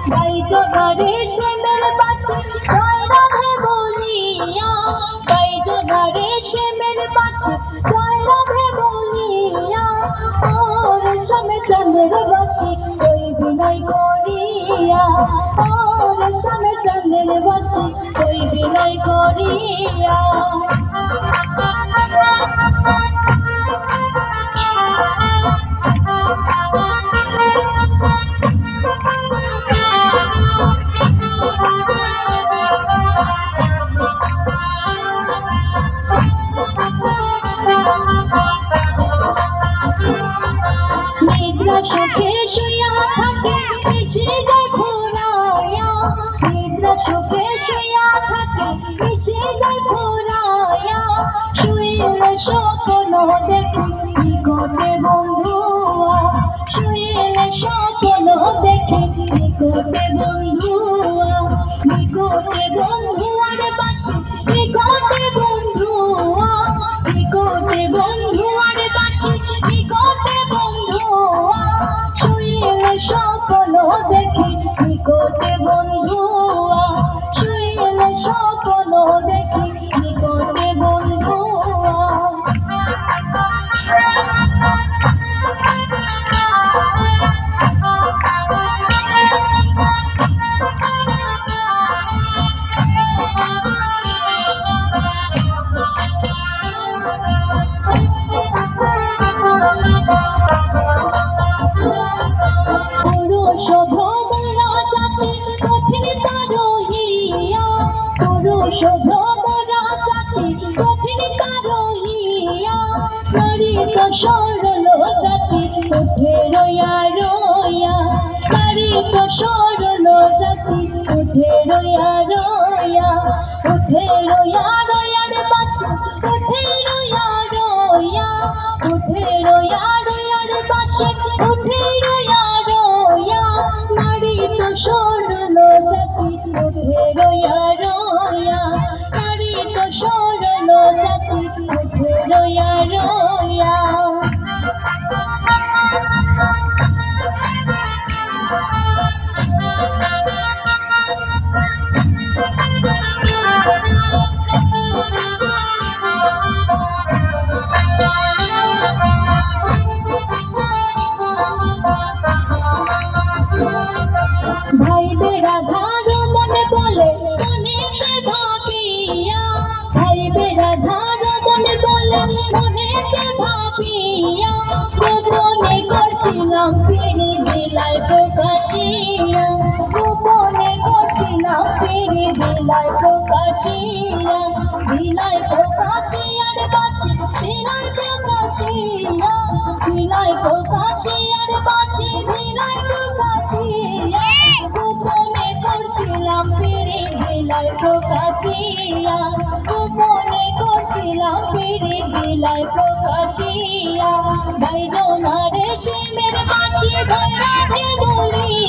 বাইজনারে শ্যামের পাশে জয় রাধে বলিয়া, বাইজনারে শ্যামের পাশে জয় রাধে বলিয়া, ওর সামনে চন্দ্রের বাসি ওই বিনয় করিয়া, ওর সামনে চন্দ্রের বাসি ওই বিনয় করিয়া। নিদ্রা সুখে শুইয়া থাকে এসে যায় ঘুরাইয়া, নিদ্রা সুখে শুইয়া থাকে এসে যায় ঘুরাইয়া, শুইলে স্বপ্ন দেখি নিকটে বন্ধুয়া, শুইলে স্বপ্ন দেখি নিকটে বন্ধুয়া, নিকটে বন্ধুয়ার পাশে নিকটে বন্ধুয়া, নিকটে বন্ধুয়ার পাশে নিকটে বন্ধুয়া, শুইলে স্বপ্ন দেখি নিকটে বন্ধুয়া, শুইলে স্বপ্ন দেখি নিকটে বন্ধুয়া। পুরুষ ভ্রমরা জাতি কঠিন তারহিয়া, পুরুষ ভ্রমরা জাতি কঠিন তারহিয়া, নারী তো সরল জাতি উঠে রয়া রয়া, নারী তো সরল জাতি উঠে রয়া রয়া, উঠে রয়া রয়ার পাশে উঠে রয়া রয়া, উঠে রয়া রয়ার পাশে উঠে রয়া রয়া, নারী তো সরল জাতি উঠে রয়া রয়া, নারী তো সরল জাতি উঠে রয়া রয়া। ভাই বেড়াধার মনে বলে মনেতে ভাবিয়া, ভাই বেড়াধার মনে বলে মনেতে ভাবিয়া, গোপনে করছিলাম ফিরি দিলাই প্রকাশিয়া, গোপনে করছিলাম ফিরি দিলাই প্রকাশিয়া, দিলাই প্রকাশিয়ার বাসি দিলাই প্রকাশিয়া, দিলাই প্রকাশিয়ার বাসি দিলাই প্রকাশিয়া, গোপনে করছিলাম ফিরি দিলাই প্রকাশিয়া, গোপনে করছিলাম ফিরি দিলাই প্রকাশিয়া, বাইজনারে শ্যামের পাশে জয় রাধে বলিয়া।